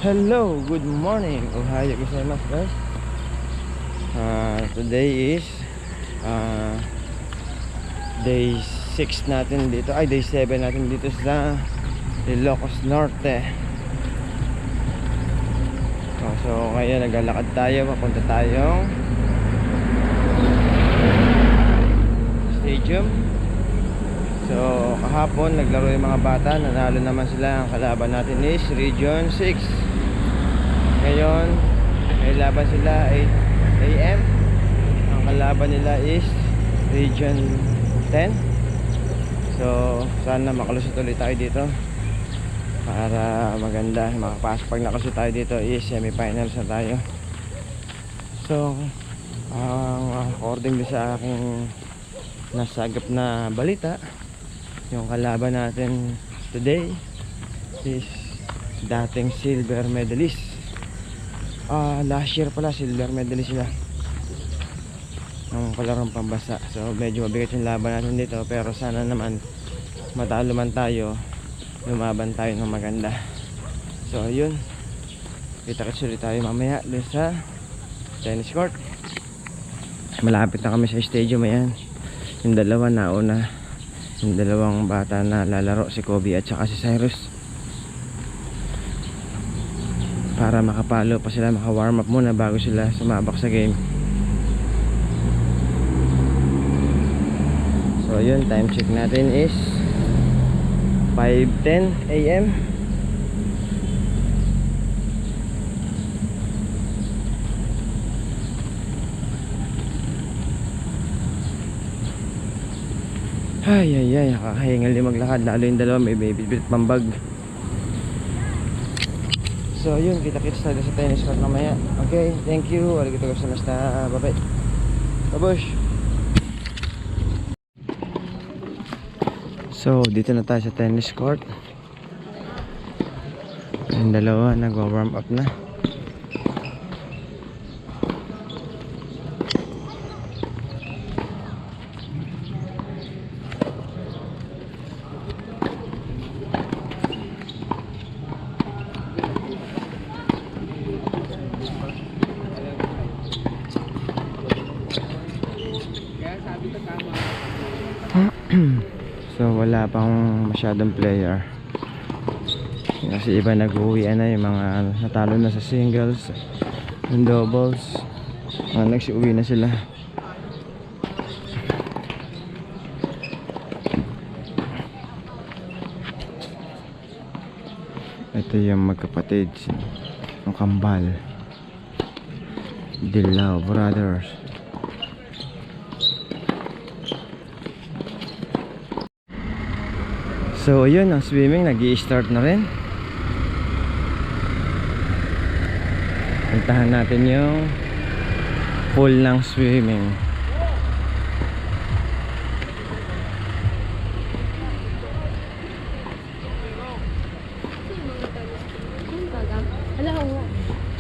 Hello, good morning. Ohayo gozaimasu guys. Today is day 6 natin dito. Ay, day 7 natin dito sa Ilocos Norte. So ngayon naglalakad tayo. Papunta tayong stadium. So kahapon naglaro yung mga bata. Nanalo naman sila. Ang kalaban natin is Region 6. Ngayon may laban sila 8 AM. Ang kalaban nila is Region 10. So sana makalusot ulit tayo dito para maganda makapasok. Pag nakalusot tayo dito is semi-finals na tayo. So according din sa aking nasagap na balita, yung kalaban natin today is dating silver medalist. Last year pala silver medalist sila ng kalarong pambasa. So medyo mabigat yung laban natin dito, pero sana naman matalo man tayo, lumaban tayo ng maganda. So yun, kita-kits ulit tayo mamaya dun sa tennis court. Malapit na kami sa stadium. Ayan, yung dalawa nauna, yung dalawang bata na lalaro, si Kobe at saka si Cyrus, para makapalo pa sila, maka-warm up muna bago sila sumabak sa game. So yun, time check natin is 5:10 AM. Ay, nakakahingal yung maglakad, lalo yung dalawa may bibit pambag. So yun, kita-kits tayo sa tennis court mamaya. Okay, thank you. Arigatou gozaimashita. Bye-bye. Babush. So dito na tayo sa tennis court. Yung dalawa nag-warm up na. So wala pang masyadong player kasi iba nag-uwian na, yung mga natalo na sa singles and doubles, nagsiuwi na sila. Ito yung magkapatid, ang Kambal, Dilaw Brothers. So yun, ang swimming nag-i-start na rin. Puntahan natin yung pool ng swimming.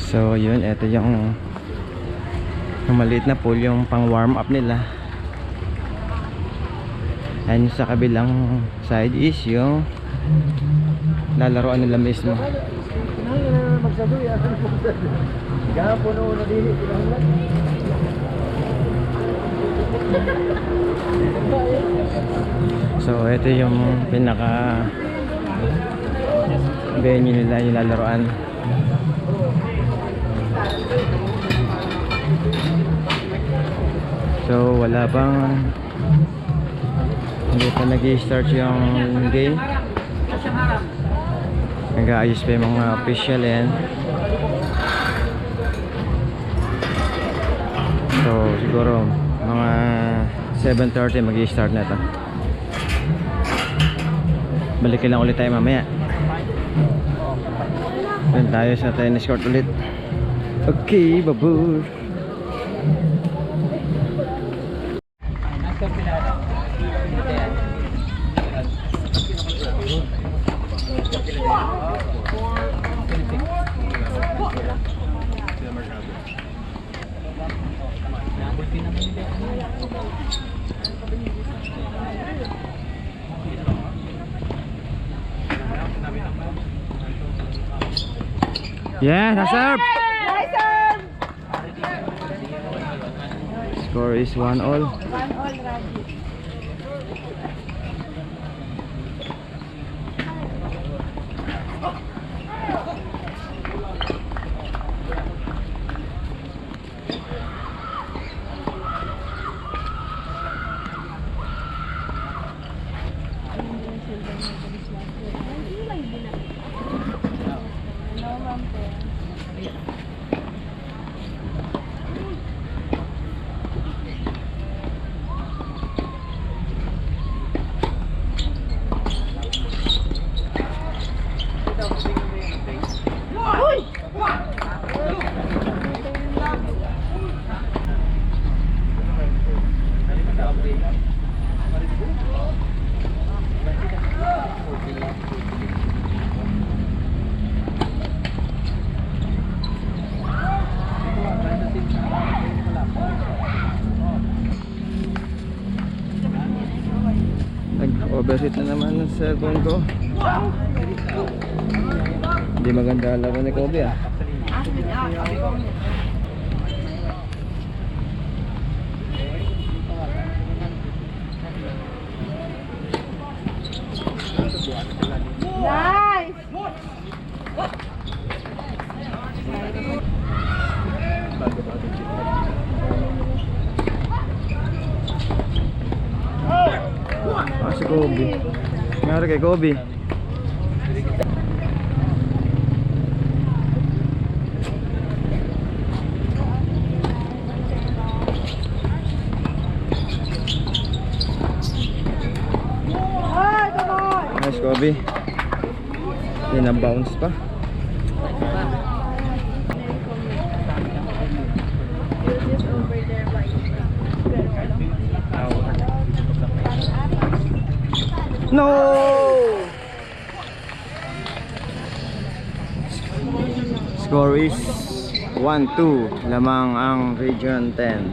So yun, ito yung maliit na pool, yung pang warm up nila. And sa kabilang side is yung lalaroan nila mismo. So ito yung pinaka venue nila, yung lalaroan. So wala bang, hindi pa nag-i-start yung game. Nag-aayos pa yung mga official yan. So siguro mga 7:30 mag-i-start na ito. Balikin lang ulit tayo mamaya. Doon tayo sa tennis court ulit. Okay, babush. Yeah, na-serve! Nice serve! Score is 1-all. 1-all, Raji. Nag-overheat na naman ng cellphone ko. Hindi maganda laro ni Kobe ah. Nice! Ah, si Kobe. Nangyari kay Kobe. Ay, come on! Nice Kobe. Hindi na-bounce pa. No! Score is 1-2. Lamang ang Region 10.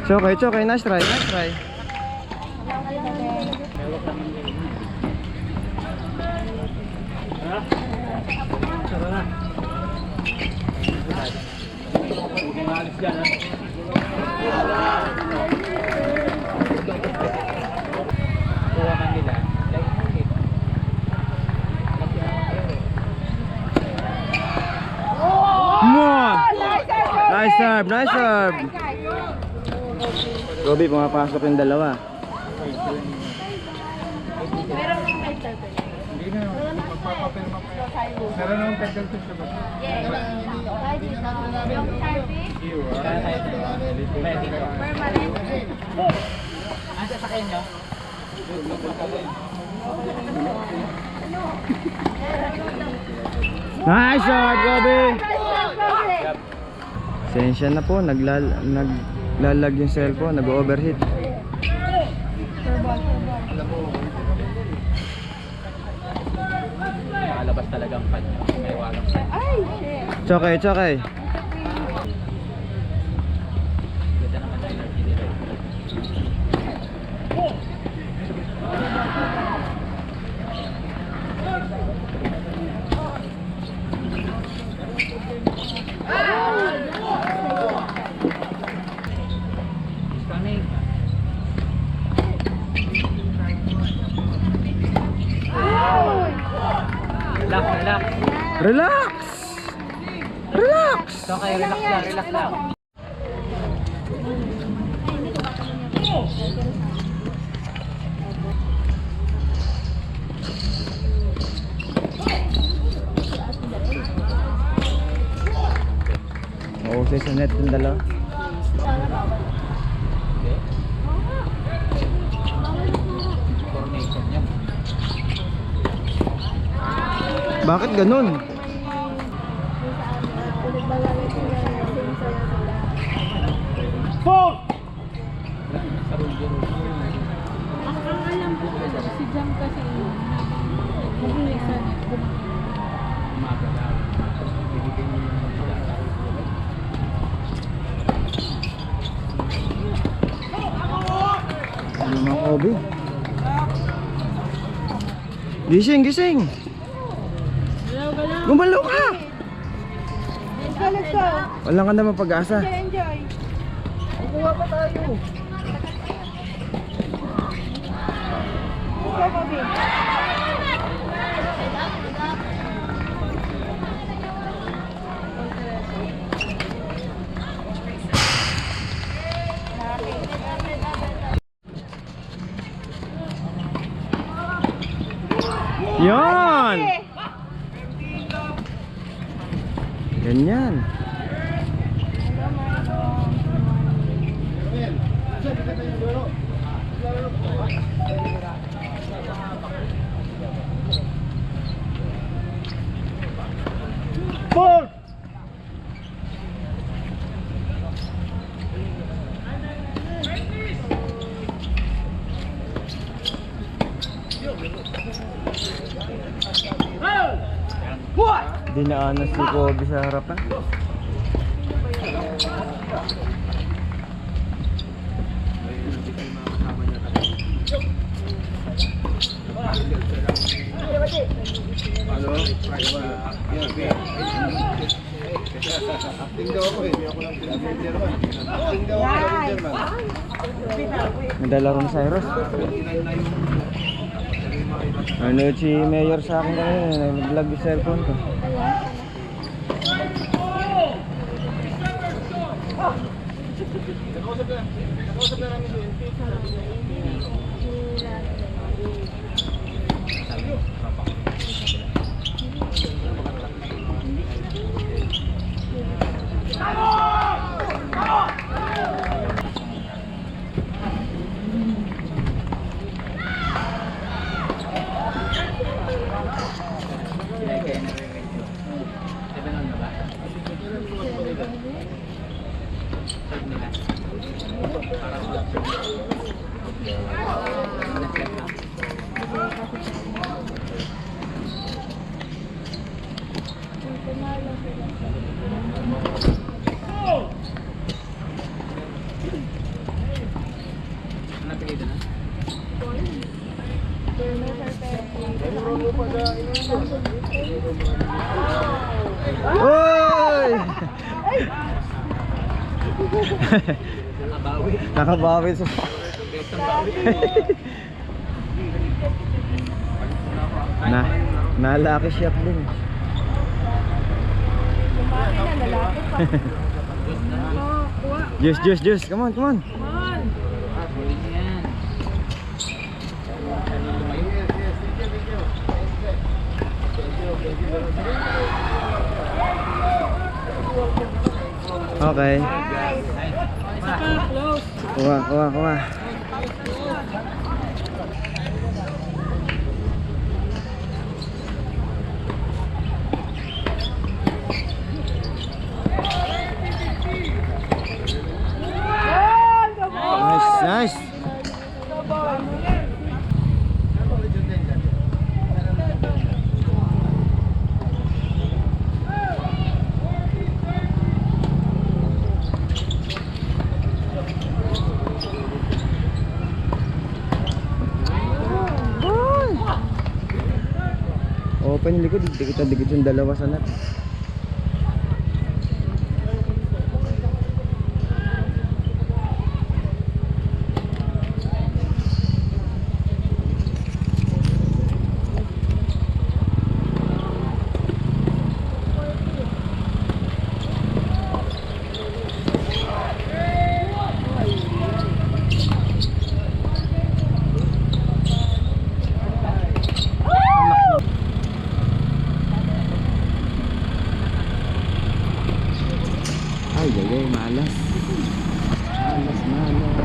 It's okay, nice try, nice try. Come on! Nice serve, nice serve. Kobe, pumapasok yung dalawa. Meron ng title ko. Hindi na, magpapapirma pa yan. Meron akong title to siya ba? Yung service, permanent. Asa sa kanya? Nice shot, Kobe! Sensya na po, naglalag yung cellphone, nag-overheat. Nakalabas talagang pan. May walang Ay, shit. It's okay, it's okay. ganda naman ng energy nila. He's coming. Relax, relax. Relax! Relax! Okay, relax lang, relax lang. Mausay sa net yung dalawa. Okay. Coordination niya. Bakit ganun? Ang alam ko si Jam kasi Umaga daw. Binigyan niyo yung Limang obi. Gising, gising. Gumalaw ka. Let's go. Wala ka naman pag-asa. Enjoy. Kuha pa tayo. Let's go, Bobby. Yon. Ganyan. Four! Dinaanas si Kobe sa harapan. Acting daw ako eh. Hindi ako lang German. Acting daw ako ng German. Nadala ron sa Cyrus. Ano si Mayor sa akin kanina, nag-vlog yung cellphone ko. Oy! Nakabawi sa nalaki shot din. Lumaki na, lalaki pa. Juice, juice, juice. Come on, come on. Okay. Kuha, kuha, kuha. Nice, nice. Open yung likod, dikit yung dalawa sa net. Ay, malas. Malas, malas.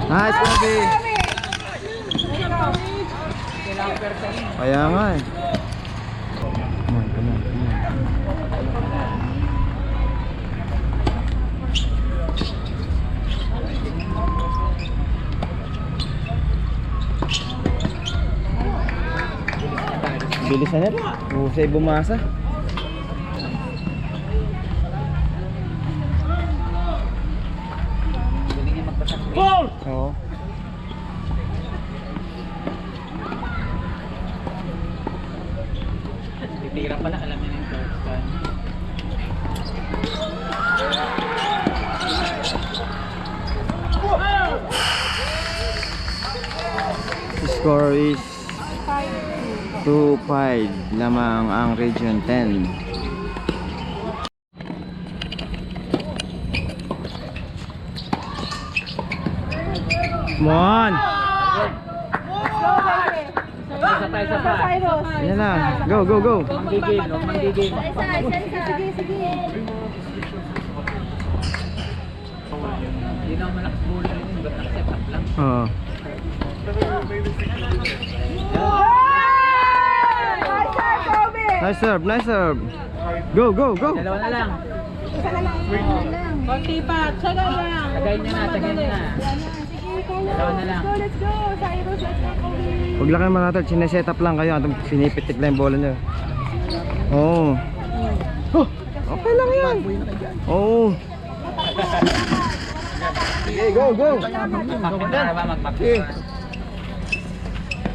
Nice, Bobby. Kaya nga eh. Come on, come on, come on. Bilis na nila. Husay bumasa. Ball! Oo. Titira pala, alam niya yung first time. Score is 2-5 lamang ang Region 10. Come on! Isa pa, isa pa. Ayan na. Go, go, go! Manggigil, no? Manggigil. Sige, sige. Hindi na ako malakas bowler yun. Ba't nakaset up lang? Oo. Nice serve, nice serve. Go, go, go! Dalawa na lang. Isa na lang. Konti pa, tsaga lang. Tagayin niya na, tagayin niya na. Dalawa na lang. Let's go. Cyrus, let's go, Kobe. Huwag lang kayo manatal, sineset up lang kayo. Pinipitik lang yung bola nyo. Oo. Oh, okay lang yan. Oo. Okay, go, go. Magmag na ba? Magmag.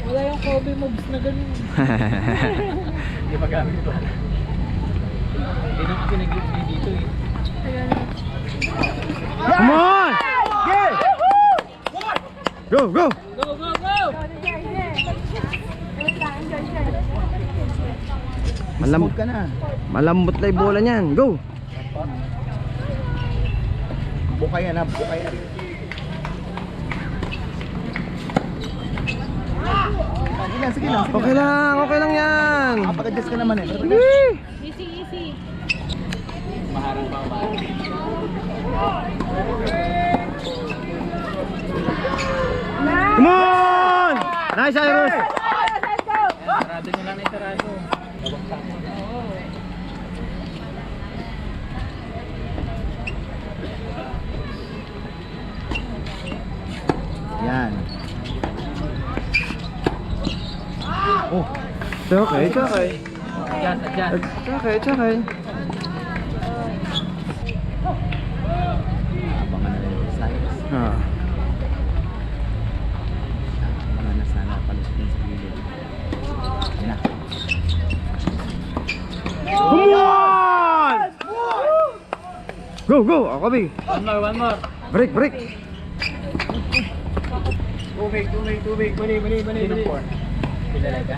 Wala yung Kobe moves na ganun. Hindi pa gamit ko. Hindi naman kasi nag-glitch dito eh. Come on! Go, go! Go, go, go! Malambot ka na. Malambot na yung bola niyan. Go! Bukay yan ha, bukay yan. Sige lang. Okay lang yan. Kapag-adjust ka naman eh. Yee! Easy, easy. Maharang pa, maharang. Come on! Nice, Cyrus! Sarado nyo lang na yung sarado. Babaksak. Yan. Oh, it's okay, it's okay. Adjust, adjust. It's okay, it's okay. Abangan na rin yung Cyrus. Ah. Abangan na sana palis din sa gilid. Yan na. Come on! Go, go! Ako, Big. One more, one more. Break, break. Tubig. Mali. Pilalay ka.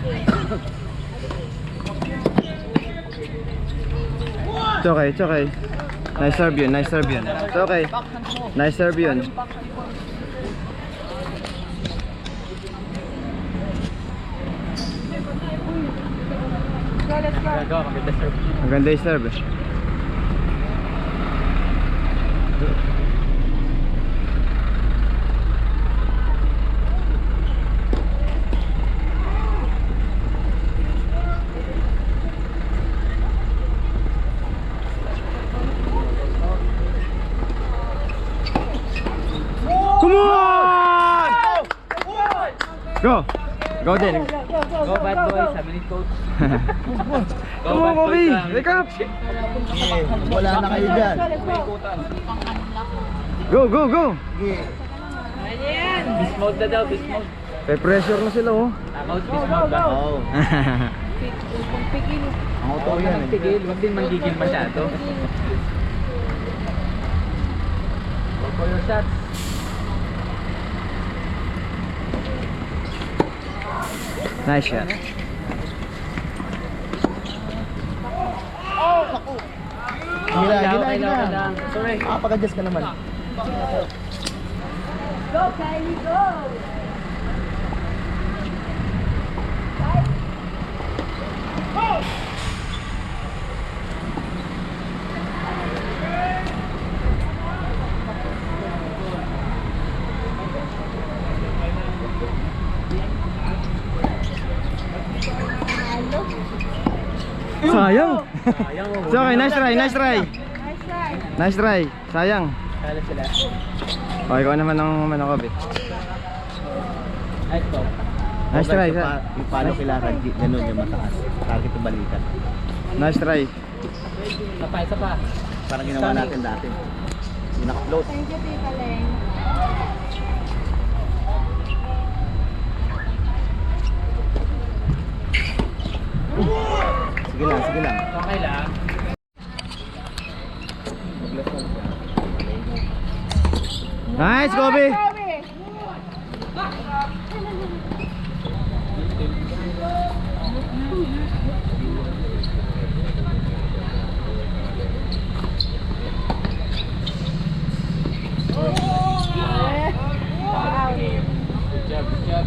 It's okay, it's okay. Nice serve yun, nice serve yun. It's okay. Nice serve yun. Go, maganda serve. Maganda yung serve. Come on! Go! Go din. Go bad boy, sabi ni coach. Come on, Kobe! Wake up! Wala na kayo dyan. Go, go, go! Beast mode na daw, beast mode. May pressure na sila, oh. Time out, beast mode ba? Oo. Ang auto Huwag yan ka magtigil, huwag din manggigil masyado. Go for your shots. Nice shot. Gila. Sorry. Kapag-adjust ka naman. Go, Kylie, go! Sayang. Sayang mo. It's okay, nice try, nice try. Nice try. Nice try. Sayang. Kala sila. O, ikaw naman ang manokobit. Nice ball. Nice try. Yung palo kailangan, ganun yung mataas. Target yung balikat. Nice try. Isa pa. Parang ginawa natin dati. Yung naka-float. Thank you, Tita Leng. Sige lang, sige lang. Okay lang. Nice, Kobe! Kobe! Good job, good job.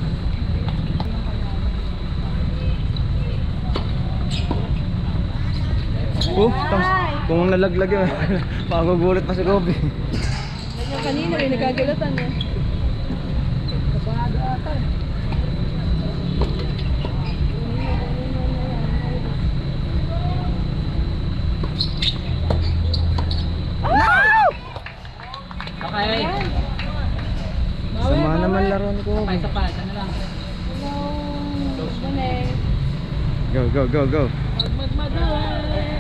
Tapos, kung nalaglag yun, magugulat pa si Kobe. Yung kanina, may nagagulatan eh. Okay. Sama naman laro ni Kobe. Isa pa, isa na lang. Hello. Leng. Go, go, go, go. Huwag magmadali.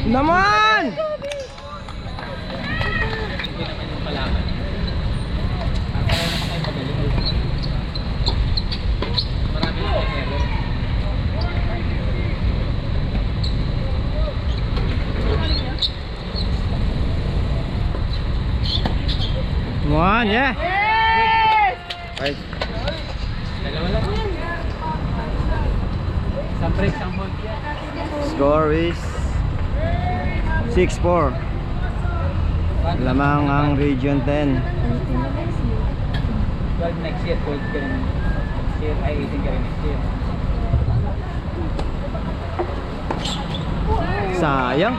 Naman! Hindi naman yung palaman. Ang kaya naman kayo magaling. Marami na kayo error. Come on, yeah! Yes! Right. Dalawa lang. Isang break, isang hold. Score is 6-4. Lamang ang Region 10. 12 next year, 12 ka rin next year, ay 18 ka rin next year. Sayang.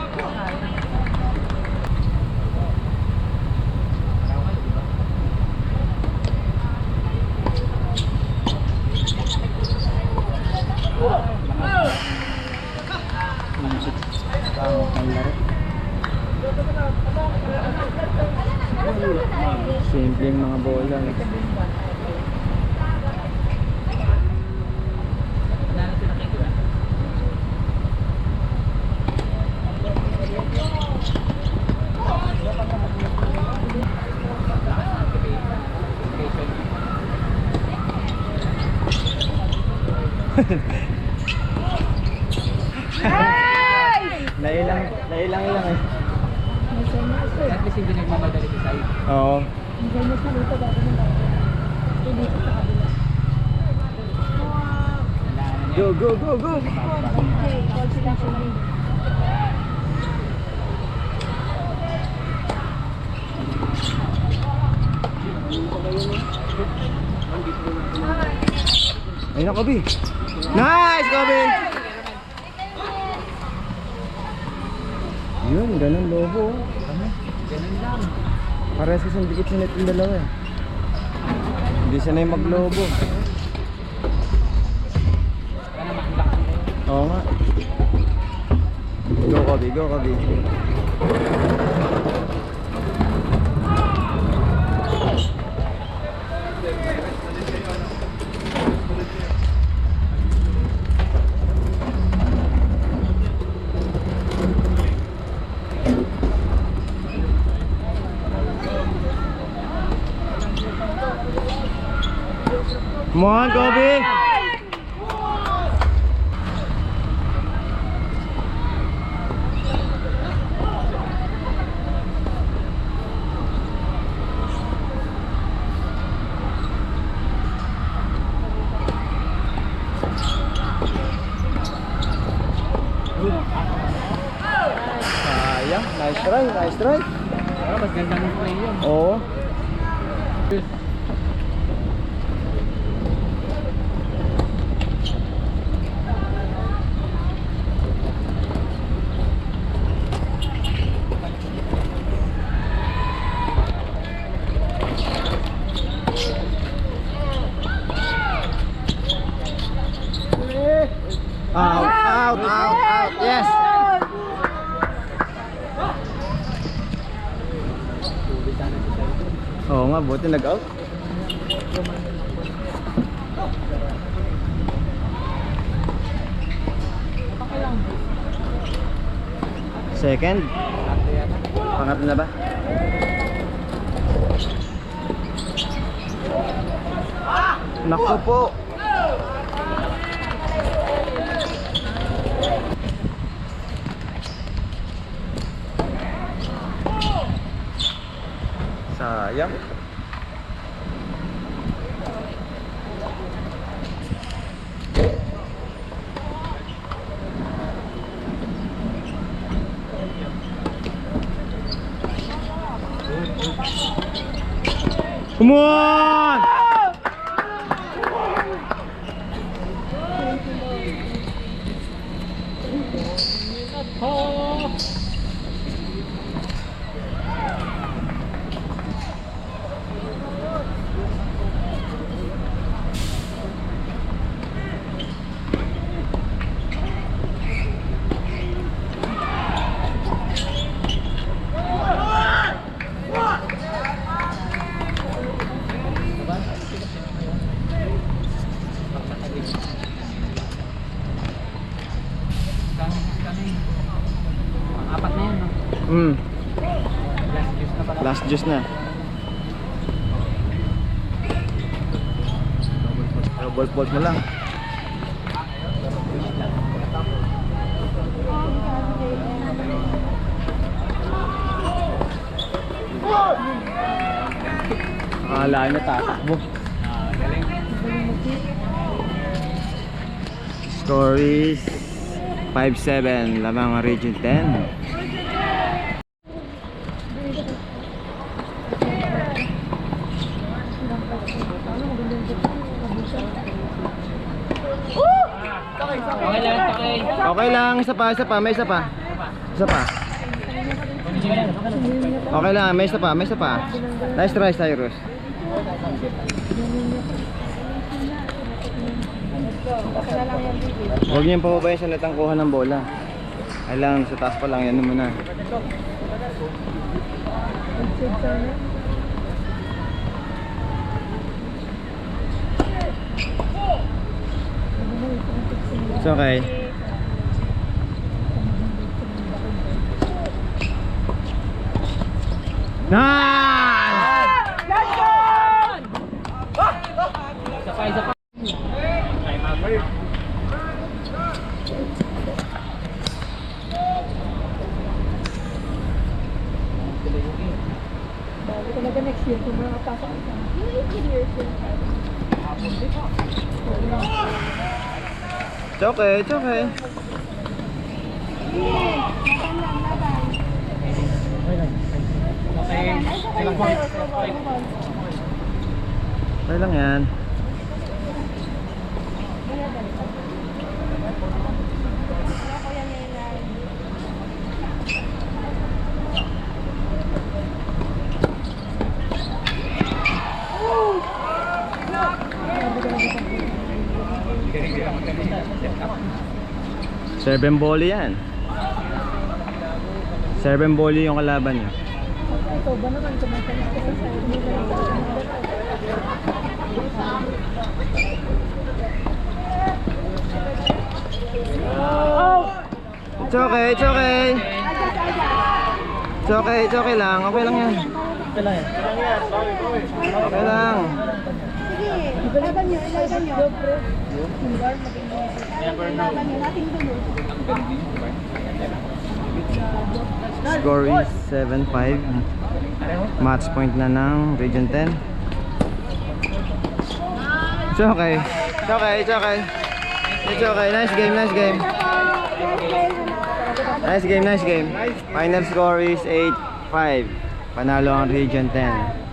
Simpleng mga bola. Wala na sila kayo. Nailang lang eh. At least hindi nagmamadali sa side. Oo. Ang ganda sa dito bago ng bago. Dito sa kabila. Go, go, go, go! Okay, call sila sa lead. Ayun na, Kobe! Nice, Kobe! Yun, ganun lobo. Ganun lang. Parehas kasi ang dikit sa net yung dalawa eh. Hindi sanay maglobo. Wala naman ang lakas nila. Oo nga. Go, Kobe, go, Kobe. Come on, Kobe! Sayang, nice try, nice try. Pero mas ganda ng play yun. Oo. Out. Yes. Tubig sana sa side. Oo nga, buti nag-out. Second? Pangatlo na ba? Naku po! Sayang. Come on! Apat na yan, no? Last juice na. Double fault mo lang. Akala niya tatakbo. Galing. Score is 5-7, lamang ang Region 10. Okay lang, okay. Okay lang, isa pa, may isa pa. Isa pa. Okay lang, may isa pa. Nice try, Cyrus. Huwag niyong pababayan sa natangkuhan ng bola. Kailangan sa taas pa lang, yan muna. It's okay. Nice! Isa pa. Bago talaga next year kung makapasok ka. Years yun. It's okay, it's okay. Okay. Okay lang yan. Seven volley yan. 7 volley yung kalaban niya. Ito ba naman kumakalis ka sa side nila? It's okay, it's okay. It's okay, it's okay lang. Okay lang yan. Okay lang. Sige, ilaban nyo. Ilaban nyo, nating dulo. Score is 7-5. Match point na ng Region 10. It's okay. It's okay, it's okay. It's okay. Nice game, nice game. Nice game, nice game. Final score is 8-5. Panalo ang Region 10.